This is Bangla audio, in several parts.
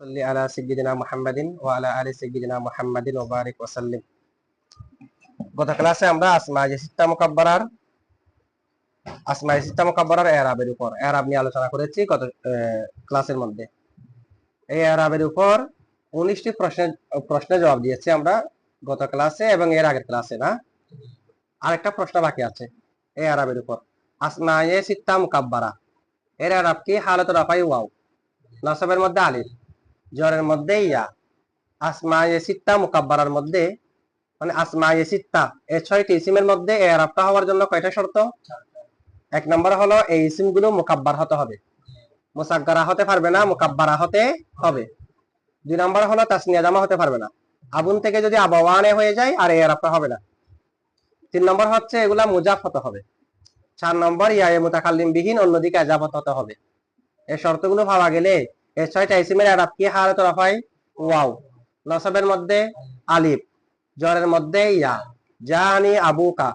সাল্লি আলা সাইয়্যিদিনা মুহাম্মাদিন ওয়া আলা আলি সাইয়্যিদিনা মুহাম্মাদিন ওয়া বারিক ওয়া সাল্লিম। গত ক্লাসে আমরা আসমায়ে সিত্তা মুকাব্বারার ইরাবের উপর ইরাব নিয়ে আলোচনা করেছি গত ক্লাসের মধ্যে। এই ইরাবের উপর 19টি প্রশ্নের জবাব দিয়েছি আমরা গত ক্লাসে এবং এর আগের ক্লাসে না। আরেকটা প্রশ্ন বাকি আছে এই ইরাবের উপর। আসমায়ে সিত্তা মুকাব্বারা এর ইরাব কি? হালাত রাফাই ওয়াও, নাসবের মধ্যে আলিফ, জরের মধ্যে ইয়া। আসমায়ে সিত্তা মুকাব্বারার মধ্যে মানে আসমায়ে সিত্তা এই 6টি ইসিমের মধ্যে ইরাবটা হওয়ার জন্য কয়টা শর্ত? এক নম্বর হলো এই ইসিমগুলো মুকাব্বার হতে হবে, মুসাগগারা হতে পারবে না, মুকাব্বারা হতে হবে। 2 নম্বর হলো তাসনিয়া জামা হতে পারবে না, আবুন থেকে যদি আবাওয়ানে হয়ে যায় আর ইরাবটা হবে না। 3 নম্বর হচ্ছে এগুলা মুজাফ হতে হবে। 4 নম্বর ইয়া মুতাকাল্লিম বিহীন অন্যদিকে ইজাফত হতে হবে। এই শর্তগুলো পাওয়া গেলে এই 6টা ইসিমের ইরাব কি? হালাত রাফাই ওয়াও, নসবের মধ্যে আলিফ, জরের মধ্যে ইয়া। জানি আবুকা,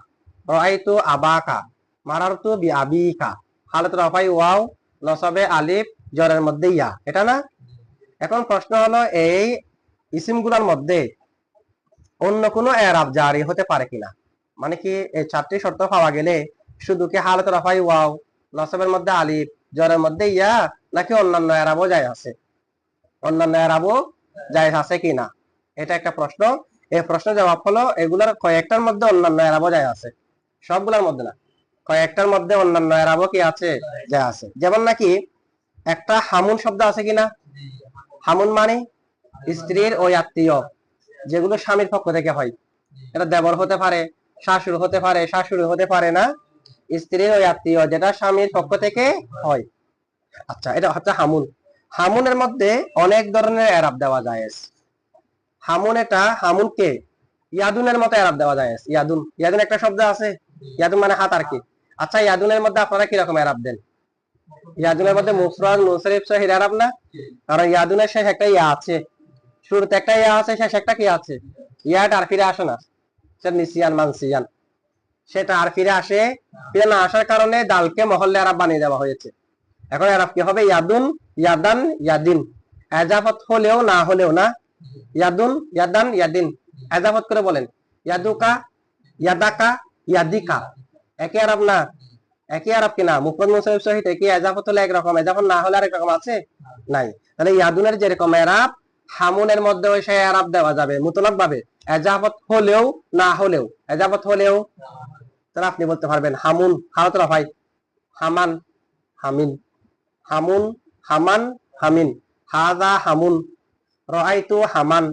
রাআইতু আবাকা, মারারতু বিআবিকা। হালাত রাফাই ওয়াও, নসবে আলিফ, জরের মধ্যে ইয়া। এটা না? এখন প্রশ্ন হলো এই ইসিমগুলোর মধ্যে অন্য কোনো ইরাব জারি হতে পারে কিনা, মানে কি এই 4টি শর্ত পাওয়া গেলে শুধু কি হালাত রাফাই ওয়াও, নসবের মধ্যে আলিফ, জরের মধ্যে ইয়া, নাকি অন্যান্য ইরাবও জায়েজ আছে? অন্যান্য ইরাবও জায়েজ আছে কিনা, এটা একটা প্রশ্ন। এই প্রশ্নের জবাব হলো এগুলোর কয়েকটার মধ্যে অন্যান্য ইরাবও জায়েজ আছে, সবগুলোর মধ্যে না, কয়েকটার মধ্যে অন্যান্য ইরাবও কি আছে? জায়েজ আছে। যেমন নাকি একটা হামুন শব্দ আছে কিনা? হামুন মানে স্ত্রীর ওই আত্মীয়, যেগুলো স্বামীর পক্ষ থেকে হয়। এটা দেবর হতে পারে, শাশুড় হতে পারে, শাশুড়ি হতে পারে না, স্ত্রীর ওই আত্মীয় যেটা স্বামীর পক্ষ থেকে হয়। আচ্ছা, এটা হচ্ছে হামুন। হামুনের মধ্যে অনেক ধরনের ইরাব দেওয়া যায়। হামুনকে ইয়াদুনের মতো ইরাব দেওয়া যায়। ইয়াদুন ইয়াদুন একটা শব্দ আছে, ইয়াদুন মানে হাত আর কি। আচ্ছা, ইয়াদুনের মধ্যে আপনারা কি রকম ইরাব দেন? ইয়াদুনের মধ্যে মুফরাদ মুনসারিফ সহিহ ইরাব না, কারণ ইয়াদুনের শেষ একটা ইয়া আছে, শুরুতে একটা ইয়া আছে, শেষ একটা কি আছে? ইয়াটা আর ফিরে আসে না, সেটা নিসিয়ান মানসিয়ান, সেটা আর ফিরে আসে। ফিরে না আসার কারণে দালকে মহল্লে ইরাব বানিয়ে দেওয়া হয়েছে। এখন ইরাব কি হবে? ইয়াদুন, ইয়াদান, ইয়াদিন। ইজাফত হলেও না হলেও না, ইয়াদুন, ইয়াদান, ইয়াদিন। ইজাফত করে বলেন ইয়াদুকা, ইয়াদাকা, ইয়াদিকা। একই আরব না? একই আরব কিনা? মুফরদ মুনসারিফ সহিত একই ইজাফত হলে একরকম, ইজাফত না হলে আরেক রকম আছে? নাই। তাহলে ইয়াদুনের যেরকম ইরাব, হামুনের মধ্যে ওই সেই ইরাব দেওয়া যাবে মুতলাক ভাবে, ইজাফত হলেও না হলেও। ইজাফত হলেও তাহলে আপনি বলতে পারবেন হামুন হালাত রাফাই, হামান, হামিন, হামুন, হামান, হামিন। হাযা হামুন, রাআইতু হামান,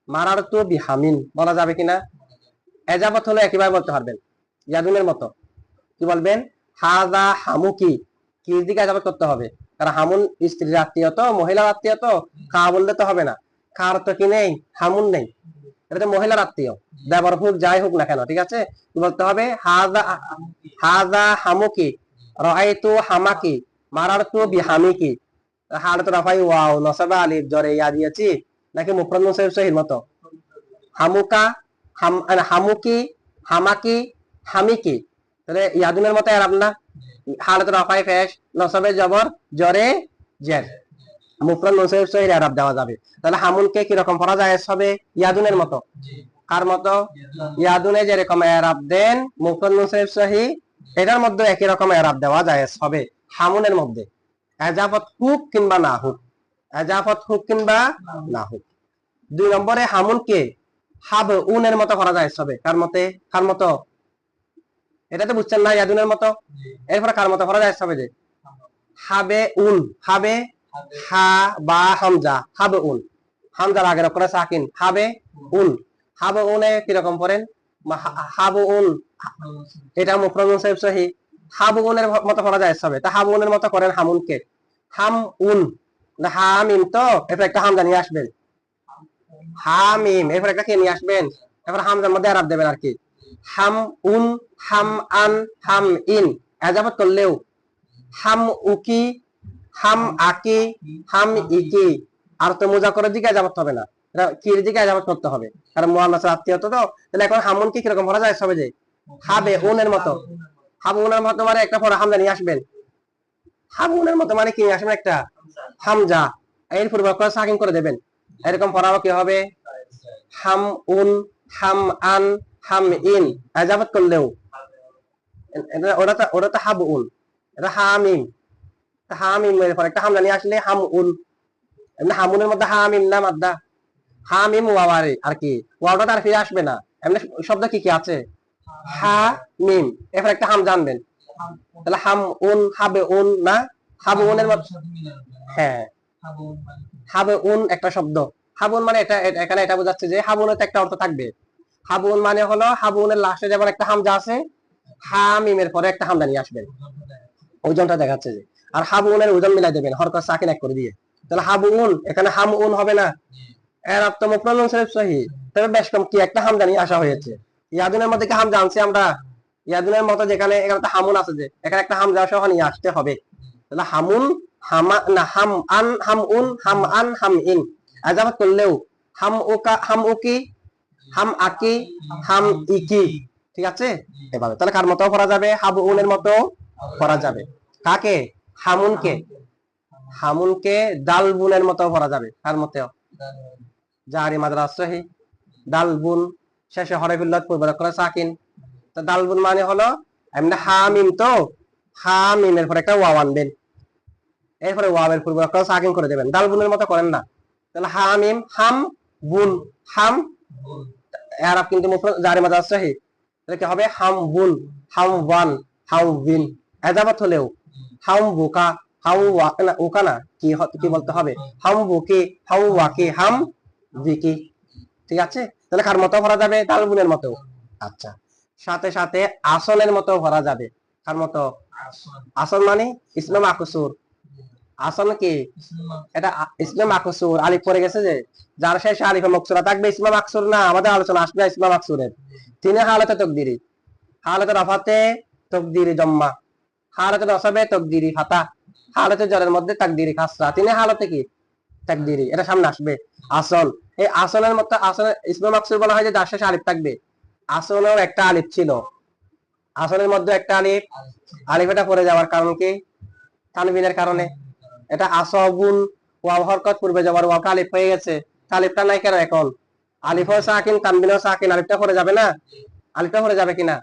মারারতু বিহামিন। বলা যাবে কিনা? ইজাফত হলে একইভাবে বলতে পারবেন ইয়াদুনের মতো। কি বলবেন? হাযা হামুকি, কি দিকে ইজাফত করতে হবে, কারণ হামুন স্ত্রীর আত্মীয় তো, মহিলার আত্মীয় তো, খা বললে তো হবে না, খার তো কি নেই, হামুন নেই, এটা তো মহিলার আত্মীয়, দেবর হোক যাই হোক না কেন, ঠিক আছে? কি বলতে হবে? হাযা, হাযা হামুকি, রাআইতু হামাকি, মারারতু বিহামিকি। হালাত রাফাই ওয়াও, নসবা আলিফ, জরে ইয়া দিয়েছি, নাকি মুফরদ মুনসারিফ সহিহ মতো? হামুকা, হামুকি, হামাকি, হামিকি। তাহলে ইয়াদুনের মতো ইরাব না? হালাত রাফাই পেশ, নসবে জবর, জরে জের, মুফরদ মুনসারিফ সহিহ ইরাব দেওয়া যাবে। তাহলে হামুনকে কি রকম পড়া যায় হবে? ইয়াদুনের মতো। কার মতো? ইয়াদুনে যেরকম ইরাব দেন মুফরদ মুনসারিফ সহিহ, এটার মধ্যে একই রকম ইরাব দেওয়া যায় হবে হামুনের মধ্যে, ইজাফত হুক কিংবা না হুক, ইজাফত হুক কিংবা না হুক। 2 নম্বরে হামুনকে হাব উনের মতো করা যায় হবে। কার মতে? কার মতো? এটা তো বুঝছেন না, ইয়াদুনের মতো। এরপরে কার মতো করা যায় হবে? যে হাবে উন, হাবে হা বা হামজা, হাবে উন, হামজার আগের অক্ষরে সাকিন, হাবে উন। হাবে উনে কিরকম পড়েন? হাবু উন, এটা মুফরদ মুনসারিফ সহিহ, হাবু উনের মতো করা যায় হবে। তা হাবু উনের মতো করেন হামুনকে, হাম উন না হামিম, তো এরপর একটা হামজা নিয়ে আসবেন, হামিম, এরপর একটা কে নিয়ে আসবেন, এরপর হামজার মধ্যে ইরাব দেবেন আর কি, হাম উন, হাম আন, হাম ইন। ইজাফত করলেও হাম উকি, হাম আকি, হাম ইকি। আর তো মুজাক্করের দিকে ইজাফত হবে না, এটা কির দিকে ইজাফত করতে হবে, কারণ মুআন্নাসের আত্মীয় তো। তাহলে এখন হামুন কি কিরকম পড়া যায় সবে? যে হাবে উনের মতো। হাবু উনের মতো মানে একটা পরে হামজা নিয়ে আসবেন, হাবু উনের মতো মানে কি নিয়ে আসবেন? একটা হামজা। এর পূর্বাক্ষর সাকিন করে দেবেন। এরকম পড়াবো কি হবে, হাম উন, হাম আন, হাম ইন। এজাবত করলেও ওটা তো হাব উন, এটা হামিম। হামিম এর পর একটা হামলা নিয়ে আসলে হাম উন। এমনি হামুনের মধ্যে হামিম না মাদ্দা, হামিম ওয়াওয়ারে আর কি, ওয়াওটা তার ফিরে আসবে না। এমনি শব্দ কি কি আছে, হা মিম, এরপর একটা হাম জানবেন, তাহলে হাম উন, হাবে উন না, হাব উনের মধ্যে, হ্যাঁ হাবে উন একটা শব্দ। হাবুন মানে এখানে এটা বোঝাচ্ছে যে হাবুনের তো একটা অর্থ থাকবে। হাবুন মানে হলো হাবুনের লাস্টে যেমন একটা হামজা আছে, হামিমের পরে একটা হামজা নিয়ে আসবেন, ওজনটা দেখাচ্ছে যে। আর হাবুনের ওজন মিলাই দেবেন হরকত সাকিন এক করে দিয়ে, তাহলে হাবুন এখানে হাম উন হবে না। এর অর্থ মুফরাদ মুনসারিফ সহিহ, তবে বেশ কম কি একটা হামজা নিয়ে আসা হয়েছে। ইয়াদুনের মধ্যে কি হামজা আনছি আমরা, ইয়াদুনের মতো যেখানে এখানে তো হামুন আছে, যে এখানে একটা হামজা সহ নিয়ে আসতে হবে। তাহলে হামুন, হামা না, হাম আন, হাম উন, হাম আন, হাম ইন। আজাবাত করলেও হাম উকা, হাম উকি, হাম আকি, হাম ইকি। ঠিক আছে, এভাবে তাহলে কার মতো পড়া যাবে, হাবু উনের মতো পড়া যাবে। কাকে, হামুনকে, হামুনকে দাল বুনের মতো পড়া যাবে। কার মতো, জারি মাদ্রাসাহি, দাল বুন, শেষে হরফিল্লাত পূর্বাক্ষর সাকিন। তো দাল বুন মানে হলো এমনি হামিম, তো হামিমের পরে একটা ওয়াও আনবেন, এরপরে ওয়াবের পূর্বাক্ষর সাকিন করে দেবেন, দাল বুনের মতো করেন না। তাহলে হামিম, হাম বুন, হাম, এরাব কিন্তু মুফরাদ জারি মাদ্রাজ সহি, তাহলে কি হবে, হাম বুন, হাম ওয়ান, হাম বিন। এজাবাত হলেও হাম বুকা, হাম ওয়াকানা, উকানা কি কি বলতে হবে, হাম বুকি, হাম ওয়াকি, হাম বিকি। ঠিক আছে, তাহলে কার মতো ভরা যাবে, দাল বুনের মতো। আচ্ছা, সাথে সাথে আসনের মতো ভরা যাবে। কার মতো, আসন মানে ইসমে মাকসুর। আসন কি, এটা ইসমে মাকসুর, আলিফ পড়ে গেছে যে, যার শেষে আলিফে মকসুরা থাকবে, ইসমে মাকসুর না, আমাদের আলোচনা আসবে ইসমে মাকসুরের তিন হালতে তকদিরি। হালতে রফাতে তকদিরি জম্মা, হালতে নসবে তকদিরি ফাতা, হালতে জরের মধ্যে তাকদিরি কাসরা, তিন হালতে কি তাকদিরি, এটা সামনে আসবে। আসন, এই আসনের মতো, আসনের ইসমে মাকসুর বলা হয় যে যার শেষে আলিফ থাকবে। আসনেও একটা আলিফ ছিল, আসনের মধ্যে একটা আলিফ, আলিফ এটা পড়ে যাওয়ার কারণ কি, তানবিনের কারণে। এটা আসগুন, ওয়াও হরকত পূর্বে যাওয়ার, ওয়াওটা আলিফ হয়ে গেছে, আলিফটা নাই কেন এখন, আলিফও সাকিন, তানবিনও সাকিন, আলিফটা পড়ে যাবে না, আলিফটা পড়ে যাবে কিনা,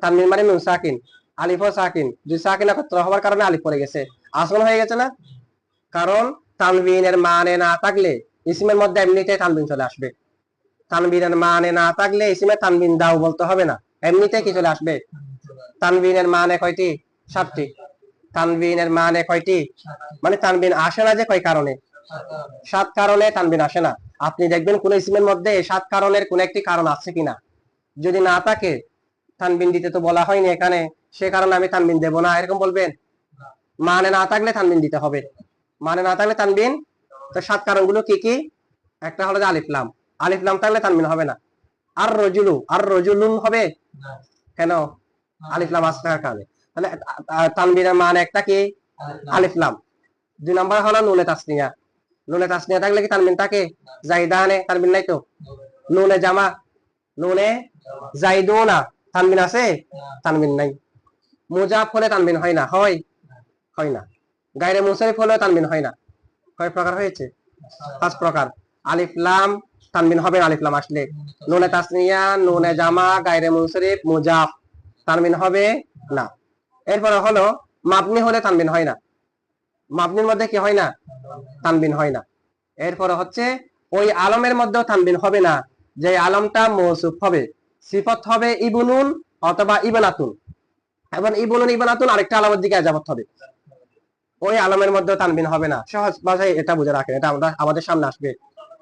তানবিন মানে নুন সাকিন, আলিফও সাকিন, দুই সাকিন একত্র হওয়ার কারণে আলিফ পড়ে গেছে, আসল হয়ে গেছে না। কারণ তানবিনের মানে না থাকলে ইসমের মধ্যে এমনিতেই তানবিন চলে আসবে, তানবিনের মানে না থাকলে ইসমে তানবিন দাও বলতে হবে না, এমনিতে কি চলে আসবে। তানবিনের মানে কয়টি, 7টি। তানবিনের মানে কয়টি, মানে তানবিন আসে না যে কয় কারণে, 7 কারণে তানবিন আসে না। আপনি দেখবেন কোন ইসমের মধ্যে 7 কারণের কোন একটি কারণ আছে কিনা, যদি না থাকে তানবিন দিতে তো বলা হয়নি এখানে, সে কারণে আমি তানবিন দেব না, এরকম বলবেন। মানে না থাকলে তানবিন দিতে হবে, মানে না থাকলে তানবিন। তো 7 কারণগুলো কি কি, একটা হলো যে আলিফ লাম, আলিফ লাম থাকলে তানবিন হবে না। আর রজুলু, আর রজুলুন হবে কেন, আলিফ লাম আসতে কারণে। তাহলে তানবিনের মান একটা কি, আলিফ লাম। 2 নাম্বার হলো নুনে তাসনিয়া, নুনে তাসনিয়া থাকলে কি তানবিন থাকে, জাইদানে তানবিন নাই তো। নুনে জামা, নুনে জাইদুনা তানবিন আছে, তানবিন নাই। মুজাফ হলে তানবিন হয় না, হয় হয় না। গায়রে মুনসারিফ হলে তানবিন হয় না। কয় প্রকার হয়েছে, 5 প্রকার। আলিফ লাম তানবিন হবে না, আলিফ লাম আসলে। নুনে তাসনিয়া, নুনে জামা, গায়রে মুনসারিফ, মুজাফ তানবিন হবে না। এরপরে হলো মাবনি হলে তানবিন হয় না, মাবনির মধ্যে কি হয় না, তানবিন হয় না। এরপরে হচ্ছে ওই আলমের মধ্যেও তানবিন হবে না, যে আলমটা মৌসুফ হবে, সিফত হবে ইবনুন অথবা ইবনাতুন, এবং ইবনুন ইবনাতুন আরেকটা আলমের দিকে আজাবত হবে, ওই আলমের মধ্যেও তানবিন হবে না। সহজ ভাষায় এটা বুঝে রাখেন, এটা আমরা আমাদের সামনে আসবে,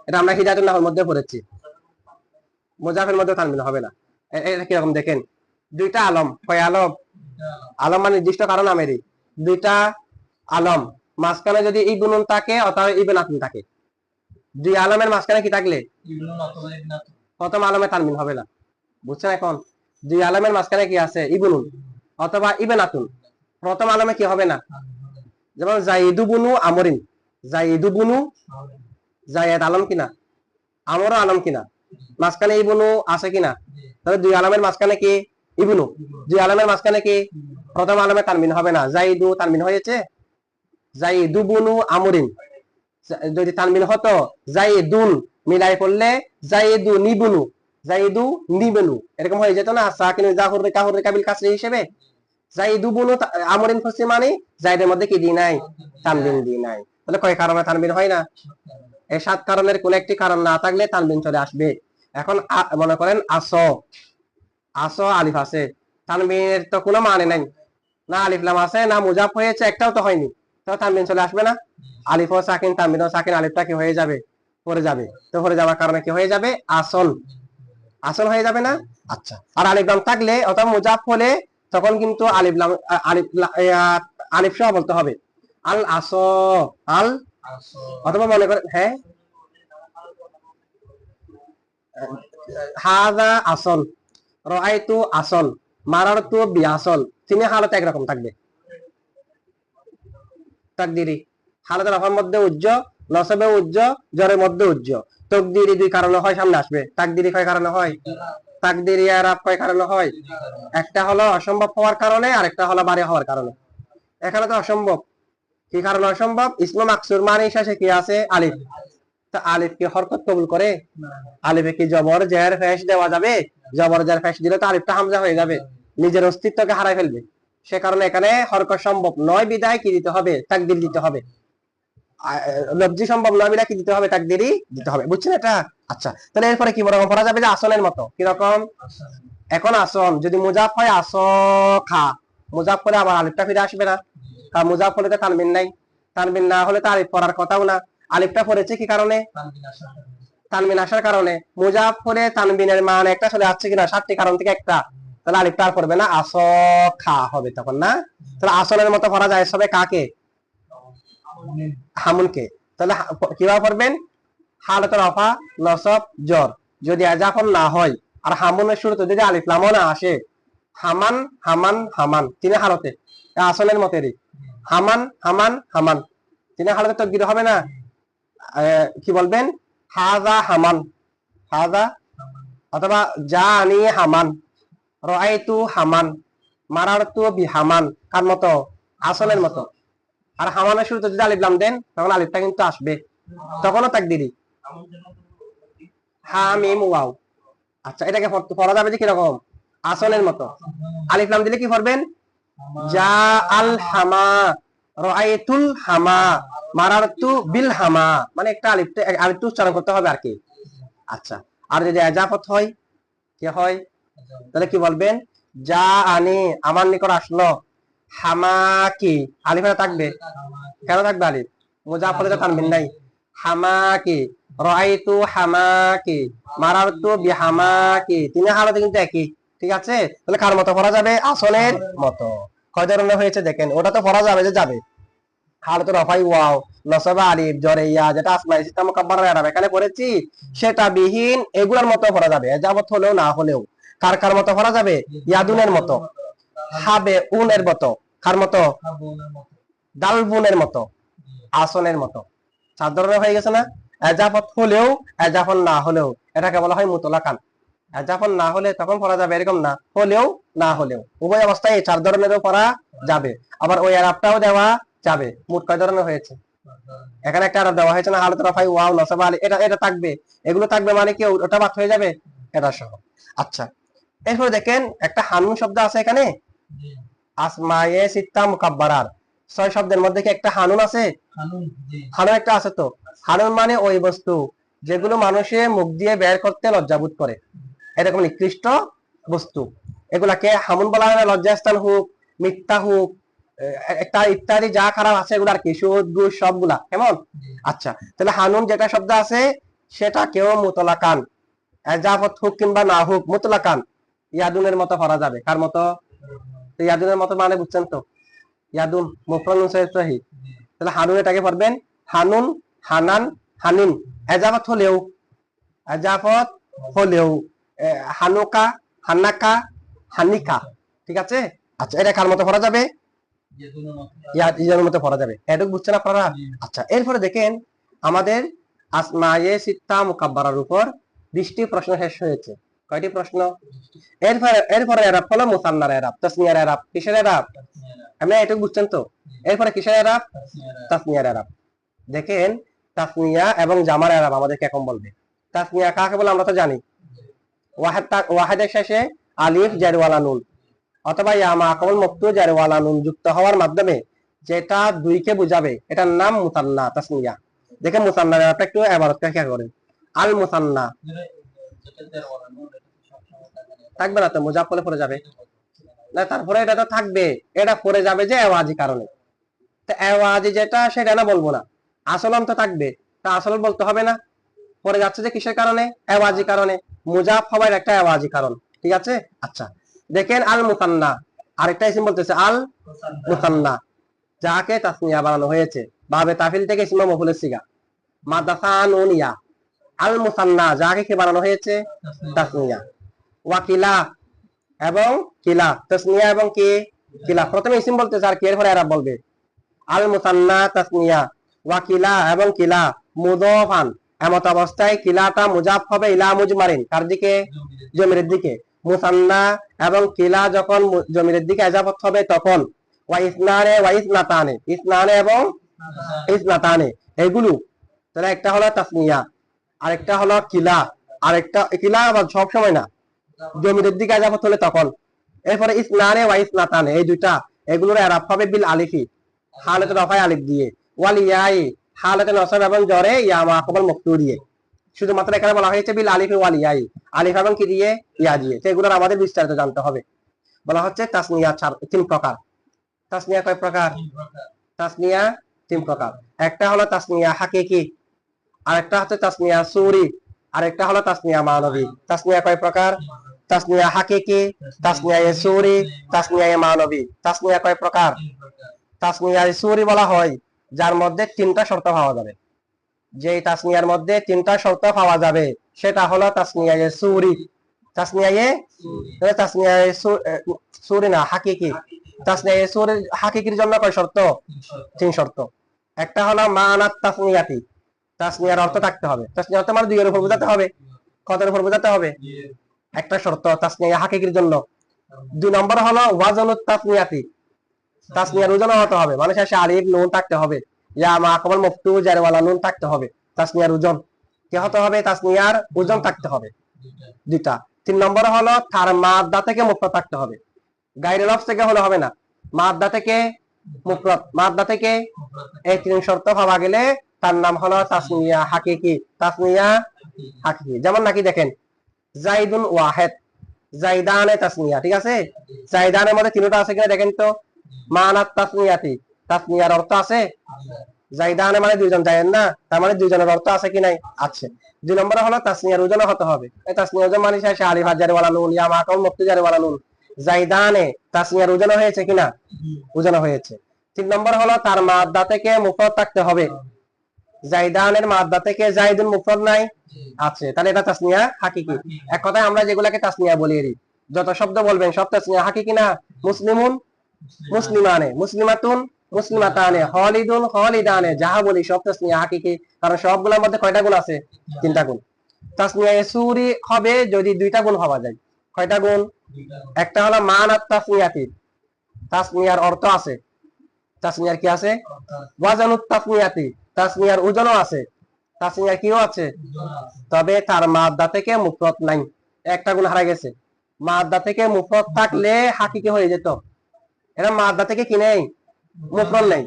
এটা আমরা হিদায়াতুন নাহর মধ্যে পড়েছি। মুজাফের মধ্যে তানবিন হবে না। এটা কিরকম দেখেন, 2টা আলম, কয় আলম, আলম মানে নির্দিষ্ট কারণ নামেরই, 2টা আলম, মাঝখানে যদি ইবনুন থাকে অথবা ইবনাতুন থাকে, 2 আলমের মাঝখানে কি থাকলে, প্রথম আলমে তানবিন হবে না। বুঝছেন এখন, 2 আলমের মাঝখানে কি আছে, ইবনুন অথবা ইবনাতুন, প্রথম আলমে কি হবে না। যেমন জাইদু বুনু আমরিন, জাইদু বুনু, জায়েদ আলম কিনা, আমরও আলম কিনা, মাঝখানে ইবনু আছে কিনা, তাহলে 2 আলমের মাঝখানে কি ইবনু, 2 আলমের মাঝখানে কি, প্রথম আলমে তানবিন হবে না। জাইদু তানবিন হয়েছে, জাইদু বুনু আমরিন, যদি তানবিন হতো জাইদুন মিলাই পড়লে জাইদু নিবুনু, জাইদু নিবুনু এরকম হয়ে যেত না, সাকিন জাহুর কাহুর কাবিল কাসরি হিসেবে। জাইদু বুনু আমরিন ফসি মানে জাইদের মধ্যে কি দি নাই, তানবিন দি নাই। তাহলে কয় কারণে তানবিন হয় না? এই 7 কারণের কোন একটি কারণ না থাকলে তানবিন চলে আসবে। এখন মনে করেন আসো আলিফ আছে, তানবিনের তো কোনো মানে নাই, না আলিফ লাম আছে না মুজাফ হয়েছে, একটাও তো হয়নি, তো তানবিন চলে আসবে না। আলিফ ও সাকিন তানবিন ও সাকিন আলিফটা কি হয়ে যাবে, পড়ে যাবে। তো পড়ে যাওয়ার কারণে কি হয়ে যাবে, আসল, আসল হয়ে যাবে না। আচ্ছা, আর আলিফ লাম থাকলে অথবা মুজাফ হলে তখন কিন্তু আলিফ লাম আলিফ সহ বলতে হবে, আল আসো, আল অথবা মনে করেন হ্যাঁ হাজা আসল, রাআইতু আসল, মারারতু বি আসল, তিনি হালত একরকম থাকবে। তাকদিরি হালতের রফার মধ্যে উজ্জ, নসবে উজ্জ, জরের মধ্যে উজ্জ। তকদিরি 2 কারণে হয়, সামনে আসবে। তাকদিরি কয় কারণে হয়, তাকদিরি ইরাব কয় কারণে হয়, একটা হলো অসম্ভব হওয়ার কারণে, আর একটা হলো বাড়ি হওয়ার কারণে। এখানে তো অসম্ভব, কি কারণে অসম্ভব, ইসমে মাকসুর মানে শেষে কি আছে, আলিফ। তা আলিফ কি হরকত কবুল করে, আলিফে কি জবর জের ফেশ দেওয়া যাবে, জবর জের ফেশ দিলে তো আলিফটা হামজা হয়ে যাবে, নিজের অস্তিত্বকে হারাই ফেলবে। সে কারণে এখানে হরকত সম্ভব নয় বিদায় কি দিতে হবে, তাকদির দিতে হবে। লব্জি সম্ভব নয় বিদায় কি দিতে হবে, তাকদিরই দিতে হবে। বুঝছেন এটা? আচ্ছা, তাহলে এরপরে কি রকম পড়া যাবে, যে আসনের মতো কিরকম, এখন আসন যদি মুজাফ হয় আস খা, মুজাফ করে আবার আলিফটা ফিরে আসবে না, কারণ মুজাফ হলে তো তানবিন নাই, তানবিন না হলে তো আলিফ পড়ার কথাও না। আলিফটা পড়েছে কি কারণে, তানবিন আসার কারণে। মুজাফ হলে তানবিনের মান একটা চলে আসছে কিনা, 7টি কারণ থেকে একটা, তাহলে আলিফটা আর পড়বে না, আস খা হবে তখন না। তাহলে আসনের মতো পড়া যায় সবে কাকে, হামুনকে। তাহলে কিভাবে পড়বেন, হালত রফা নসব জর, যদি আজাফন না হয় আর হামুনের শুরুতে যদি আলিফ লামও না আসে, হামান হামান হামান, তিনি হালতে আসনের মতেরই, হামান হামান হামান, তিনি হালতে তকদির হবে না। কি বলবেন, হাজা হামান, হাজা, অথবা জানি হামান, রাআইতু হামান, মারারতু বিহামান, কার মতো, আসনের মতো। আর হামানের শুরুতে যদি আলিফ লাম দেন তখন আলিফটা কিন্তু আসবে, তখনও তাকদিরি, হা মিম ওয়াও। আচ্ছা, এটাকে পড়া যাবে যে কিরকম, আসনের মতো। আলিফ লাম দিলে কি পড়বেন, জা আল হামা, রাআইতুল হামা, মারারতু বিল হামা, মানে একটা আলিফটা উচ্চারণ করতে হবে আর কি। আচ্ছা, আর যদি এজাফত হয় কি হয়, তাহলে কি বলবেন, যা আনি আমার নিকট আসলো, হামাকি, আলিফটা থাকবে, কেন থাকবে আলিফ, মুজাফ হলে তো তানবিন নাই, হামাকি, রাআইতু হামাকি, মারারতু বিহামাকি, তিনি হালতে কিন্তু একই। ঠিক আছে, তাহলে কার মতো পড়া যাবে, আসনের মতো। কয় ধরনের হয়েছে দেখেন, ওটা তো পড়া যাবে যে যাবে, হালতে রফাই ওয়াও, নসবা আলিফ জরে ইয়া, যেটা আসমাই সিত্তা মুকাব্বারা ইরাব এখানে পড়েছি, সেটা বিহীন এগুলোর মতো পড়া যাবে, এজাবত হলেও না হলেও। কার কার মতো পড়া যাবে, ইয়াদুনের মতো, হাবে উনের মতো, কার মতো, দালবুনের মতো, আসনের মতো। 4 ধরনের হয়ে গেছে না। এজাফত হলেও এজাফন না হলেও, এটাকে বলা হয় মুতলাকান। এজাফন না হলে তখন পড়া যাবে এরকম, না হলেও না হলেও, উভয় অবস্থায় এই 4 ধরনেরও পড়া যাবে। আবার ওই আরবটাও দেওয়া যাবে। মোট কয় ধরনের হয়েছে, এখানে একটা আরব দেওয়া হয়েছে না, হালত রাফাই ওয়াও নসবা আলি, এটা এটা থাকবে, এগুলো থাকবে মানে কি ওটা বাদ হয়ে যাবে এটা সহ। আচ্ছা, এরপরে দেখেন একটা হানুন শব্দ আছে এখানে, আসমায়ে সিত্তা মুকাব্বারার 6 শব্দের মধ্যে কি একটা হানুন আছে, হানুন একটা আছে। তো হানুন মানে ওই বস্তু যেগুলো মানুষে মুখ দিয়ে বের করতে লজ্জাবোধ করে, এরকম নিকৃষ্ট বস্তু, এগুলাকে হামুন বলা হয়। লজ্জাস্থান হোক, মিথ্যা হোক, একটা ইত্যাদি যা খারাপ আছে এগুলো আর কি, সুদ ঘুষ সবগুলা কেমন। আচ্ছা, তাহলে হানুন যেটা শব্দ আছে সেটা কেউ মুতলাকান, এজাফত হোক কিংবা না হোক, মুতলাকান ইয়াদুনের মতো পড়া যাবে। কার মতো, ইয়াদুনের মতো মানে বুঝছেন তো, ইয়াদুন মুফরাদ মুনসারিফ সহি। তাহলে হানুন এটাকে পড়বেন হানুন, হানান, হানিন। এজাফত হলেও, এজাফত হলেও হানুকা, হান্নাকা, হানিকা। ঠিক আছে। আচ্ছা, এটা কার মতো পড়া যাবে, ইয়াদুনের মতো পড়া যাবে। এটুকু বুঝছেন আপনারা। আচ্ছা, এরপরে দেখেন আমাদের আসমায়ে সিত্তা মুকাব্বারার উপর 20টি প্রশ্ন শেষ হয়েছে। কয়টি প্রশ্ন, এরপরে এরাব হলো মুসান্নার এরাব, তাসনিয়ার এরাব। কিসের এরাব, আমি এটুকু বুঝছেন তো। এরপরে কিসের এরাব, তাসনিয়ার এরাব। দেখেন তাসনিয়া এবং জামার এরাব আমাদেরকে এখন বলবে। তাসনিয়া কাকে বলে আমরা তো জানি, ওয়াহেদের শেষে আলিফ জারওয়ালা নুন অথবা ইয়া মাকামুল মফতু জারওয়ালা নুন যুক্ত হওয়ার মাধ্যমে যেটা দুইকে বুঝাবে এটার নাম মুসান্না তাসনিয়া। দেখেন মুসান্নার একটা একটু ইবারতটা খেয়াল করেন। আল মুসান্না থাকবে না তো, মুজাফফলে পড়ে যাবে না, তারপরে এটা তো থাকবে, এটা পড়ে যাবে যে আওয়াজি কারণে। তো আওয়াজি যেটা সেটা না বলবো না, আসলম তো থাকবে, তা আসল বলতে হবে না, পড়ে যাচ্ছে যে কিসের কারণে, আওয়াজি কারণে, মুজাফ হবার একটা আওয়াজি কারণ। ঠিক আছে, আচ্ছা দেখেন আল মুসান্না আরেকটা ইসিম বলতেছে আল মুসান্না, যাকে তাসনিয়া বানানো হয়েছে বাবে তাফিল থেকে ইসম মফুলের সিগা মাদ্রাসা নুনিয়া। আল মুসান্না যাকে কি বানানো হয়েছে, তাসনিয়া। ওয়াকিলা এবং কিলা, তাসনিয়া এবং কি কিলা, প্রথমে ইসিম বলতেছে আর কি এর পরে এরাব বলবে। আল মুসান্না তাসনিয়া, ওয়াকিলা এবং কিলা মুদাফান, এমত অবস্থায় কিলাটা মুজাফ হবে ইলা মুজমারিন, কার দিকে, জমিরের দিকে। মুসান্না এবং কিলা যখন জমিরের দিকে ইজাফত হবে তখন ওয়া ইসনানে ওয়া ইসনাতানে, ইসনানে এবং ইসনাতানে এগুলো, তাহলে একটা হলো তাসনিয়া, আরেকটা হলো কিলা, আরেকটা কিলা আবার সব সময় না, জমিরের দিকে ইজাফত হলে তখন। এরপরে ইসনানে ওয়া ইসনাতানে এই দুইটা, এগুলোর ইরাব হবে বিল আলিফি, হালাতে রফায় আলিফ দিয়ে, ওয়াল ইয়াই হালাতে নসব এবং জরে ইয়া মাকামুল মফতু দিয়ে। শুধুমাত্র এখানে বলা হয়েছে বিল আলিফি ওয়াল ইয়াই, আলিফ এবং কি দিয়ে, ইয়া দিয়ে। তো এগুলোর আমাদের বিস্তারিত জানতে হবে। বলা হচ্ছে তাসনিয়া তিন প্রকার। তাসনিয়া কয় প্রকার, তাসনিয়া তিন প্রকার। একটা হলো তাসনিয়া হাকিকি, আরেকটা হচ্ছে তাসনিয়া সুরি, আরেকটা হলো তাসনিয়া মানবী। তাসনিয়া কয় প্রকার, তাসনিয়া হাকিকি, তাসনিয়া সুরি, তাসনিয়া মানবী। তাসনিয়া কয় প্রকার, তাসনিয়া সুরি বলা হয় যার মধ্যে তিনটা শর্ত পাওয়া যাবে, যে তাসনিয়ার মধ্যে তিনটা শর্ত পাওয়া যাবে সেটা হলো তাসনিয়া সুরি। তাসনিয়া তাসনিয়া সুরি না হাকিকি, তাসনিয়া সুরি হাকিকির জন্য কয় শর্ত, তিন শর্ত। একটা হলো মানাত তাসনিয়াতি, তাসনিয়ার অর্থ থাকতে হবে, তাসনিয়ার অর্থ মানে দুইয়ের উপর বোঝাতে হবে, কতের উপর বোঝাতে হবে, একটা শর্ত তাসনিয়া হাকিকির জন্য। দুই নম্বর হলো ওয়াজনুত তাসনিয়াতি, তাসনিয়ার ওজন হতে হবে, মানে শেষে আলিফ নুন থাকতে হবে, ইয়া মাকামুল মফতু জারওয়ালা নুন থাকতে হবে। তাসনিয়ার ওজন কি হতে হবে, তাসনিয়ার ওজন থাকতে হবে দুইটা। তিন নম্বর হলো তার মাদ্দা থেকে মুফরাদ থাকতে হবে, গায়রে লফজ থেকে হলে হবে না, মাদ্দা থেকে মুফরাদ, মাদ্দা থেকে। এই তিন শর্ত পাওয়া গেলে তার নাম হলো তাসনিয়া হাকিকি, তাসনিয়া হাকিকি। যেমন নাকি দেখেন জাইদুন ওয়াহিদ, জাইদানে তাসনিয়া, ঠিক আছে, জাইদানের মধ্যে তিনটা আছে কিনা দেখেন তো। মানাত তাসনিয়াতি, তাসনিয়ার অর্থ আছে, জাইদানে মানে দুইজন, জায়েন না, তার মানে দুইজনের অর্থ আছে কি নাই, আছে। দুই নম্বর হলো তাসনিয়ার ওজন হতে হবে, এই তাসনিয়ার ওজন মানে শেষে আলিফ জারে ওয়ালা নুন ইয়া মাকামুল মফতু জারে ওয়ালা নুন। জাইদানে তাসনিয়ার ওজন হয়েছে কিনা, ওজন হয়েছে। তিন নম্বর হলো তার মাদ্দা থেকে মুফরাদ থাকতে হবে, জাইদানের মাদ্দা থেকে জাইদুন মুফরাদ নাই, আছে, তাহলে এটা তাসনিয়া হাকিকি। এক কথায় আমরা যেগুলাকে তাসনিয়া বলি এরই যত শব্দ বলবেন সব তাসনিয়া হাকিকি না। মুসলিমুন মুসলিমানে, মুসলিমাতুন মুসলিমাতানে, খালিদুন খালিদানে, যাহা বলি সব তাসনিয়া হাকিকি, কারণ সবগুলোর মধ্যে কয়টা গুণ আছে, তিনটা গুণ। তাসনিয়া সুরি হবে যদি দুইটা গুণ পাওয়া যায়, কয়টা গুণ, একটা হলো মানাত তাসনিয়াতি, তাসনিয়ার অর্থ আছে, তাসনিয়ার কি আছে, ওয়াজানুত তাসনিয়াতি, তাসনিয়ার ওজনও আছে, তাসনিয়ার কিও আছে, তবে তার মাদ্দা থেকে মুফরাদ নাই, একটা গুণ হারা গেছে। মাদ্দা থেকে মুফরাদ থাকলে হাকিকি হয়ে যেত, এটা মাদ্দা থেকে কি নেই, মুফরাদ নেই।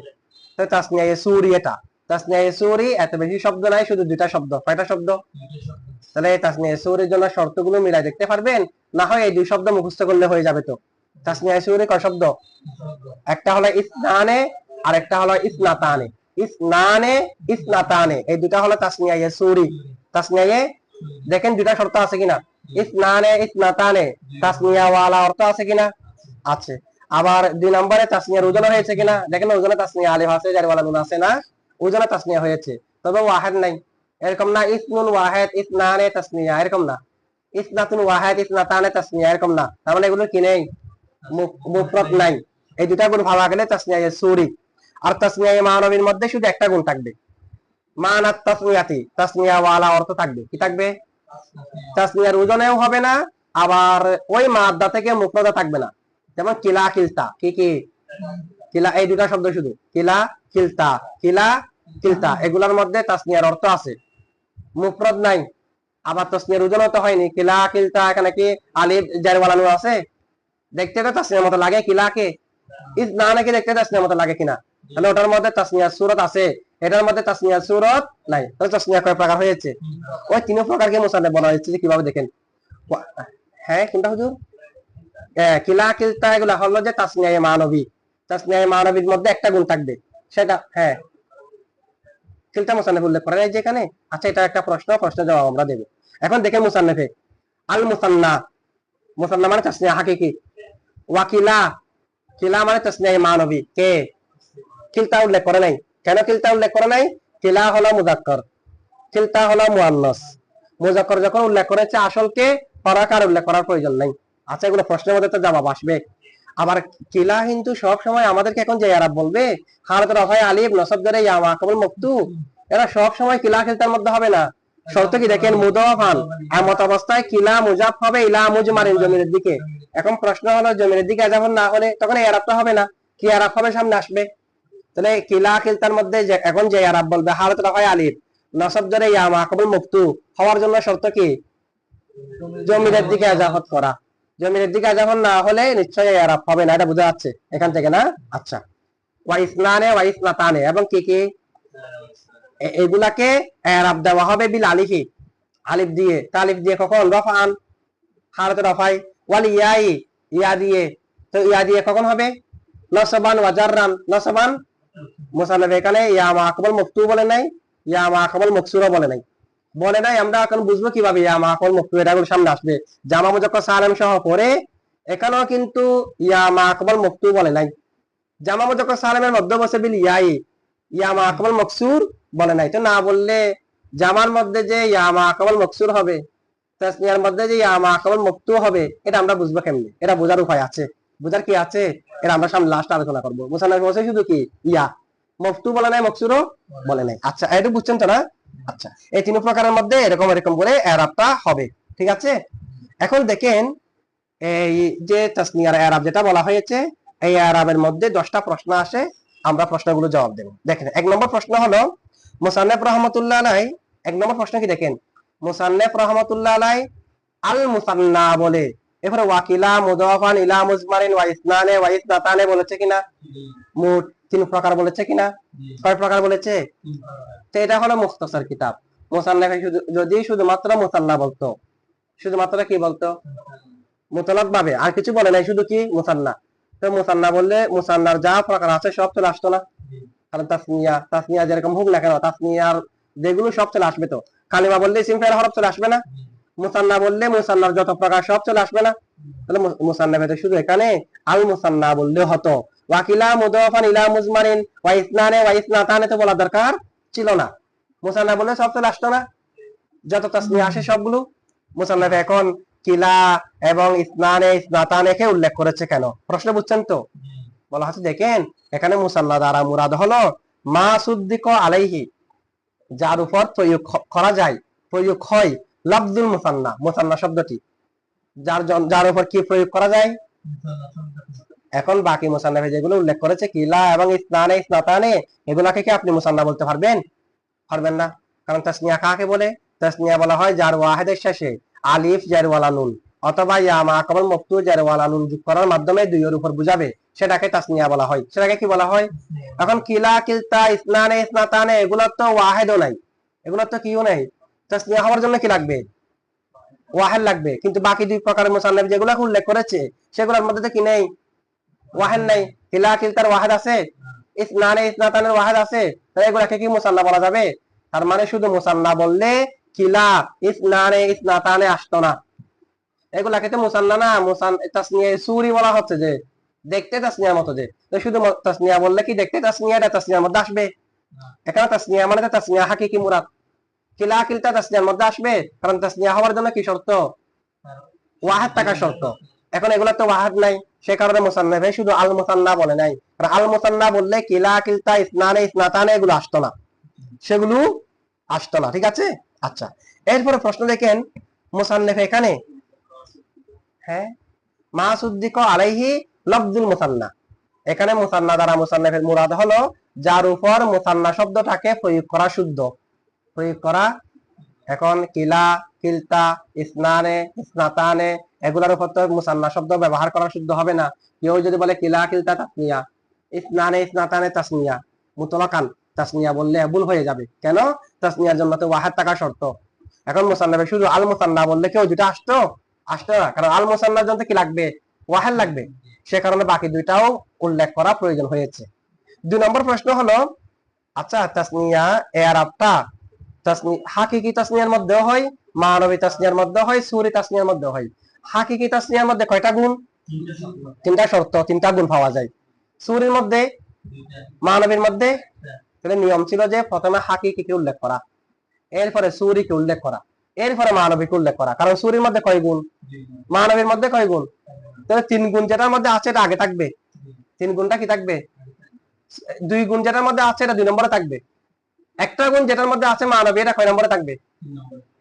তো তাসনিয়া সুরি, এটা তাসনিয়া সুরি, এত বেশি শব্দ নাই, শুধু দুইটা শব্দ, কয়টা শব্দ, তাহলে তাসনিয়া সুরির জন্য শর্তগুলো মিলাই দেখতে পারবেন, না হয় এই দুই শব্দ মুখস্থ করলে হয়ে যাবে। তো তাসনিয়া সুরি কয় শব্দ, একটা হলো ইসনানে আর একটা হলো ইসনাতানে, ইসনানে ইসনাতানে এই দুটা হলো তাসনিয়া সুরি। তাসনিয়া দেখেন দুটা শর্ত আছে কিনা, ইসনানে ইসনাতানে তাসনিয়া ওয়ালা অর্থ আছে কিনা, আছে। আবার দুই নম্বরে তাসনিয়ার ওজন হয়েছে কিনা, দেখেন ওজনে তাসনিয়া আলিফ আছে জারে ওয়ালা নুন আছে না, ওজনে তাসনিয়া হয়েছে, তবে ওয়াহিদ নাই, এরকম না ইসনুন ওয়াহিদ ইসনানে তাসনিয়া, এরকম না ইসনাতুন ওয়াহিদ ইসনাতানে তাসনিয়া, এরকম না, তার মানে এগুলো কি নেই, মুফরাদ নাই। এই দুটা গুণ ভাবা গেলে তাসনিয়া সুরি। আর তাসনিয়া মানবীর মধ্যে শুধু একটা গুণ থাকবে, মানাত তাসনিয়াতি, তাসনিয়া ওয়ালা অর্থ থাকবে, কি থাকবে, তাসনিয়ার ওজনেও হবে না, আবার ওই মাদ্দা থেকে মুফরাদা থাকবে না। যেমন কিলা কিলতা, কি কি, কিলা এই দুটা শব্দ শুধু, কিলা কিলতা, কিলা কিলতা, এগুলোর মধ্যে তাসনিয়ার অর্থ আছে, মুফরদ নাই, আবার তাসনিয়ার ওজন তো হয়নি। কিলা কিলতা, এখানে কি আলিফ জার ওয়ালা নুন আছে? দেখতে তো তাসনিয়ার মতো লাগে কিলাকে, ইস না নাকি দেখতে তাসনিয়ার মতো লাগে কিনা? তাহলে ওটার মধ্যে তাসনিয়ার সূরত আছে, এটার মধ্যে তাসনিয়ার সূরত নাই। তাহলে তাসনিয়া কয় প্রকার হয়েছে? ওই তিন প্রকারকে মুসান্নাফ বলা হয়েছে। কিভাবে দেখেন? হ্যাঁ কোনটা হুজুর? কিলা কিলতা এগুলা হলো যে তাসনিয়ায়ে মানবী। তাসনিয়ায়ে মানবীর মধ্যে একটা গুণ থাকবে, সেটা হ্যাঁ কিলতা মুসান্নাফ উল্লেখ করে নাই যেখানে। আচ্ছা, এটা একটা প্রশ্ন, প্রশ্নের জবাব আমরা দেব। এখন দেখেন মুসান্নাফে আল মুসান্না, মুসান্না মানে তাসনিয়া হাকিকি, ওয়াকিলা, কিলা মানে তাসনিয়ায়ে মানবী, কে কিলতা উল্লেখ করে নাই। কেন কিলতা উল্লেখ করে নাই? কিলা হলো মুযাক্কার, কিলতা হলো মুআন্নাস। মুযাক্কার যখন উল্লেখ করেছে, আসলকে পরাকার উল্লেখ করার প্রয়োজন নাই। আচ্ছা, এগুলো প্রশ্নের মধ্যে তো জবাব আসবে। আবার কিলা কিন্তু সব সময় আমাদেরকে এখন যে আরব বলবে, হালাতুর রফায়ে আলিফ নসব ধরে ইয়া মাকাবুল মাকতু, এরা সব সময় কিলা কিলতার মধ্যে হবে না। শর্ত কি দেখেন? মুদাফান, এমত অবস্থায় কিলা মুজাফ হবে ইলা মুজমারিন, জমিনের দিকে। এখন প্রশ্ন হলো জমিনের দিকে যখন না হলে তখন এই আরবটা হবে না, কি আরব হবে সামনে আসবে? তাহলে কিলা কিলতার মধ্যে এখন যে আরব বলবে হালাতুর রফায়ে আলিফ নসব ধরে ইয়া মাকাবুল মাকতু হওয়ার জন্য শর্ত কি? জমিনের দিকে এজাফত করা। জমিনের দিকে এজাফত না হলে নিশ্চয়ই আরব হবে না, এটা বোঝা যাচ্ছে এখান থেকে না? আচ্ছা, ওয়াইসনানে ওয়াইসনাতানে, এবং কি কি এগুলাকে আরব দেওয়া হবে বিল আলিফি, আলিফ দিয়ে। তালিফ দিয়ে কখন? রফান, হারতে রফাই, ওয়াল ইয়াই, ইয়া দিয়ে। তো ইয়া দিয়ে কখন হবে? নসবান ওয়া জাররান, নসবান। মুসান্নাফ এখানে ইয়া মাকাবুল মাকতু বলে নাই, ইয়া মাকাবুল মাকসুরা বলে নাই, বলে নাই। আমরা এখন বুঝবো কিভাবে ইয়া মাকাবুল মাকতু? এটা সামনে আসবে জামা মুজাক্কার সালিম সহ পরে, এখানেও কিন্তু ইয়া মাকাবুল মাকতু বলে নাই। জামা মুজাক্কার সালিমের মধ্যে বসে বিল ইয়াই, ইয়া মাকাবুল মাকসুর বলে নাই। তো না বললে জামার মধ্যে যে ইয়া মাকাবুল মাকসুর হবে, তাসনিয়ার মধ্যে যে ইয়া মাকাবুল মাকতু হবে, এটা আমরা বুঝবো কেমনে? এটা বোঝার উপায় আছে, বোঝার কি আছে? এটা আমরা সামনে লাস্ট আলোচনা করবো। মুসান্নাফ বলছে শুধু কি ইয়া, মফতু বলে নাই, মকসুরও বলে নাই। আচ্ছা, এটা বুঝছেন তো না? আচ্ছা, এই তিন প্রকারের মধ্যে এরকম এরকম করে এরাবটা হবে, ঠিক আছে? এখন দেখেন এই যে তাসনিয়ার এরাব যেটা বলা হয়েছে, এই এরাবের মধ্যে 10টা প্রশ্ন আসে, আমরা প্রশ্নগুলো জবাব দেব। দেখেন, এক নম্বর প্রশ্ন হলো মুসান্নাফ রাহমাতুল্লাহ আলাইহি, এক নম্বর প্রশ্ন কি দেখেন, মুসান্নাফ রাহমাতুল্লাহ আলাইহি আল মুসান্না বলে এরপরে ওয়াকিলা মুদাফান ইলা মুজমারিন ওয়া ইসনানে ওয়া ইসনাতানে বলেছে কিনা? মোট 3 প্রকার বলেছে কিনা? কয় প্রকার বলেছে? তো এটা হলো মুখতাসার কিতাব। মুসান্নাফে যদি শুধুমাত্র মুসান্না বলতো, শুধুমাত্র কি বলতো? মুতলাক ভাবে, আর কিছু বলে নাই, শুধু কি মুসান্না। তো মুসান্না বললে মুসান্নার যা প্রকার আছে সব চলে আসতো না? কারণ তাসনিয়া, তাসনিয়া যেরকম হোক না কেন, তাসনিয়ার যেগুলো সব চলে আসবে। তো কালিমা বললে ইসিম ফাইল হরফ চলে আসবে না? মুসান্না বললে মুসান্নার যত প্রকার সব চলে আসবে না? তাহলে মুসান্নাফে শুধু এখানে আল মুসান্না বললে হতো। ওয়াকিলা মুদাফান ইলা মুজমারিন ওয়া ইসনানে ওয়া ইসনাতানে তো বলা দরকার ছিল না। মুসান্না বললে সব চলে আসতো না, যত তাসনিয়া আসে সবগুলো। মুসান্নাফে এখন কিলা এবং ইসনানে ইসনাতানে কে উল্লেখ করেছে কেন? প্রশ্ন বুঝছেন তো? বলা হচ্ছে দেখেন, এখানে মুসান্না দ্বারা মুরাদ হলো মা সুদ্দিক আলাইহি, যার উপর প্রয়োগ করা যায়, প্রয়োগ হয় লফজুল মুসান্না, মুসান্না শব্দটি যার যার উপর কি প্রয়োগ করা যায়। এখন বাকি মুসান্নাফে যেগুলো উল্লেখ করেছে কিলা এবং ইসনানে ইসনাতানে, এগুলাকে কি আপনি মুসান্না বলতে পারবেন? পারবেন না। কারণ তাসনিয়া কাকে বলে? তাসনিয়া বলা হয় যার ওয়াহিদের শেষে আলিফ জার ওয়ালা নুন অথবা ইয়া মাকাবুল মাকতু জার ওয়ালা নুন যোগ করার মাধ্যমে দুইয়ের উপর বুঝাবে, সেটাকে তাসনিয়া বলা হয়। সেটাকে কি বলা হয়? এখন কিলা কিলতা ইসনানে ইসনাতানে এগুলোর তো ওয়াহিদও নাই, এগুলোর তো কিও নাই। তাসনিয়া হওয়ার জন্য কি লাগবে? ওয়াহেদ লাগবে। কিন্তু বাকি 2 প্রকারের মুসান্নাফ যেগুলো উল্লেখ করেছে সেগুলোর মধ্যে তো কি নেই? ওয়াহেদ নাই। কিলা কিলতার ওয়াহেদ আছে, ইসনানে ইসনাতানের ওয়াহেদ আছে, তাহলে এগুলাকে কি মুসান্না বলা যাবে? তার মানে শুধু মুসান্না বললে কিলা ইসনানে ইসনাতানে আসতো না, এগুলাকে তো মুসান্না না, তাসনিয়া সুরি বলা হচ্ছে, যে দেখতে তাসনিয়ার মতো। যে তো শুধু তাসনিয়া বললে কি দেখতে তাসনিয়া, এটা তাসনিয়ার মধ্যে আসবে? এখানে তাসনিয়া মানে তাসনিয়া হাকিকি মুরাদ। কিলা কিলতা তাসনিয়ার মধ্যে আসবে, কারণ তাসনিয়া হওয়ার জন্য কি শর্ত? ওয়াহাদ থাকা শর্ত। এখন এগুলা তো ওয়াহাদ নাই, সে কারণে মুসান্নাফে শুধু আল মুসান্না বলে নাই। আর আল মুসান্না বললে কিলা কিলতা ইসনানে ইসনাতানে এগুলো আসতো না, সেগুলো আসতো না, ঠিক আছে? আচ্ছা, এরপরে প্রশ্ন দেখেন মুসান্নাফে এখানে হ্যাঁ মা সুদ্দিক আলাইহি লফজুল মুসান্না, এখানে মুসান্না দ্বারা মুসান্নাফের মুরাদ হলো যার উপর মুসান্না শব্দটাকে প্রয়োগ করা শুদ্ধ, প্রয়োগ করা। এখন কিলা, কিলতা, ইসনানে, ইসনাতানে এগুলোর উপর তো মুসান্না শব্দ ব্যবহার করা শুদ্ধ হবে না। কেউ যদি বলে কিলা কিলতা তাসনিয়া, ইসনানে ইসনাতানে তাসনিয়া, মুতলাকান তাসনিয়া বললে ভুল হয়ে যাবে। কেন? তাসনিয়ার জন্য তো ওয়াহাদ থাকা শর্ত। এখন মুসান্নাফে শুধু আল মুসান্না বললে কেউ যেটা আসতো না, কারণ আল মুসান্নার জন্য কি লাগবে? ওয়াহাদ লাগবে। সে কারণে বাকি দুইটাও উল্লেখ করা প্রয়োজন হয়েছে। 2 নম্বর প্রশ্ন হলো, আচ্ছা তাসনিয়া এরাবটা হাকিকি তাসনিয়ার মধ্যেও হয়, মানবী তাসনিয়ার মধ্যেও হয়, সূরি তাসনিয়ার মধ্যেও হয়। হাকিকি তাসনিয়ার মধ্যে কয়টা গুণ? 3টা শর্ত, 3টা গুণ পাওয়া যায়। সূরির মধ্যে, মানবীর মধ্যে। তাহলে নিয়ম ছিল যে প্রথমে হাকিকিকে উল্লেখ করা, এরপরে সূরিকে উল্লেখ করা, এরপরে মানবীকে উল্লেখ করা। কারণ সূরির মধ্যে কয় গুণ, মানবীর মধ্যে কয় গুণ? তাহলে 3 গুণ যেটার মধ্যে আছে এটা আগে থাকবে। 3 গুণটা কি থাকবে? 2 গুণ যেটার মধ্যে আছে এটা 2 নম্বরে থাকবে। একটা গুণ যেটার মধ্যে আছে মানবী, এটা কয় নম্বরে থাকবে?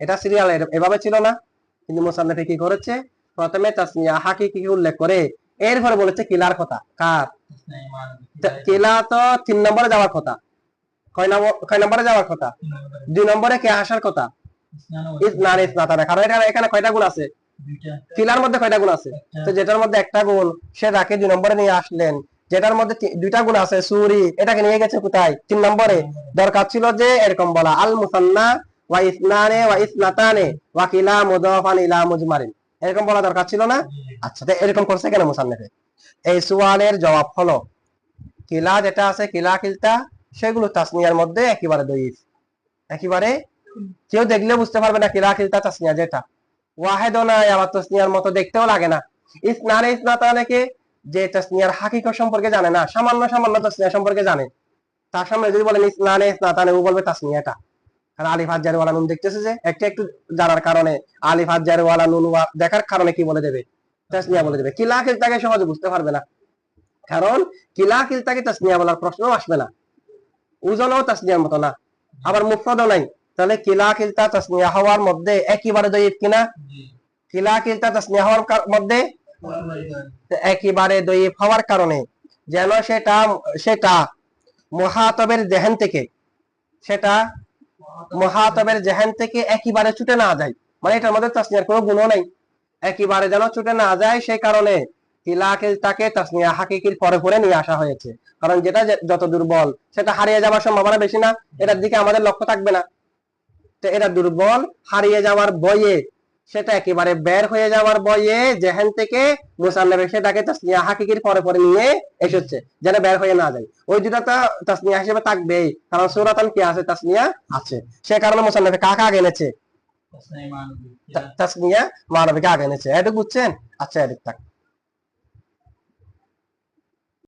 এটা সিরিয়াল এভাবে ছিল না। কিন্তু মুসান্নাফে কি করেছে? প্রথমে তাসনিয়া হাকিকিকে উল্লেখ করে এরপরে বলেছে কিলার কথা। কার? কিলা তো 3 নম্বরে যাওয়ার কথা। কয় নম্বরে যাওয়ার কথা? 2 নম্বরে কে আসার কথা? ইসনান ইসনাতানা। কারণ এখানে কয়টা গুণ আছে? কিলার মধ্যে কয়টা গুণ আছে? তো যেটার মধ্যে একটা গুণ সে রাকে 2 নম্বরে নিয়ে আসলেন। যেটার মধ্যে 2টা গুণ আছে সূরি, এটাকে নিয়ে গেছে কোথায়? 3 নম্বরে। দরকার ছিল যে এরকম বলা, আল মুসান্না ওয়া ইসনানে ওয়া ইসনাতানে ওয়া কিলা মুদাফান ইলা মুজমারিন, এরকম বলা দরকার ছিল না? আচ্ছা, তো এরকম করছে কেন মুসান্নিফে? এই সুয়ালের জবাব হলো, কিলা যেটা আছে, কিলা কিলতা, সেগুলো তাসনিয়ার মধ্যে একেবারে দঈফ। একেবারে কেউ দেখলে বুঝতে পারবে না কিলা কিলতা তাসনিয়া যেটা। ওয়াহেদও নাই, আবার তাসনিয়ার মতো দেখতেও লাগে না। ইসনানে ইসনাতানেকে যে তাসনিয়ার হাকিকত সম্পর্কে জানে না, সামান্য সামান্য তাসনিয়া সম্পর্কে জানে, তার সামনে যদি বলেন ইসনানে ইসনাতানে, ও বলবে তাসনিয়াটা। কারণ আলিফ হাত জারি ওয়ালা নুন দেখতেছে যে একটা একটু জানার কারণে, আলিফ হাত জারি ওয়ালা নুন দেখার কারণে কি বলে দেবে? তাসনিয়া বলে দেবে। কিলা কিলতাকে সহজে বুঝতে পারবে না, কারণ কিলা কিলতাকে তাসনিয়া বলার প্রশ্ন আসবে না। ওজনও তাসনিয়ার মতো না, আবার মুফরাদও নাই। তাহলে কিলা কিলতা তাসনিয়া হওয়ার মধ্যে একেবারে দঈফ কিনা? কিলা কিলতা তাসনিয়া হওয়ার মধ্যে একেবারে দঈফ হওয়ার কারণে যেন সেটা মুহাতাবের জেহেন থেকে, সেটা মুহাতাবের জেহেন থেকে একেবারে ছুটে না যায়। মানে এটার মধ্যে তাসনিয়ার কোনো গুণও নাই, একেবারে যেন ছুটে না যায়, সেই কারণে কিলা কিলতাকে তাসনিয়া হাকিকির পরে পরে নিয়ে আসা হয়েছে। কারণ যেটা যত দুর্বল সেটা হারিয়ে যাওয়ার সম্ভাবনা বেশি না, এটার দিকে আমাদের লক্ষ্য থাকবে না। তো এটা দুর্বল, হারিয়ে যাওয়ার ভয়ে, সেটা একেবারে বের হয়ে যাওয়ার ভয়ে জেহেন থেকে মুসান্নাফে সেটাকে তাসনিয়া হাকিকির পরে পরে নিয়ে এসেছে, যেন বের হয়ে না যায়। ওই দুটা তো তাসনিয়া হিসেবে থাকবেই, কারণ সূরাতান কি আছে? তাসনিয়া আছে। সে কারণে মুসান্নাফে কাকে আগে এনেছে? তাসনিয়া মানবীকে আগে এনেছে। এটা বুঝছেন? আচ্ছা, এটা থাক।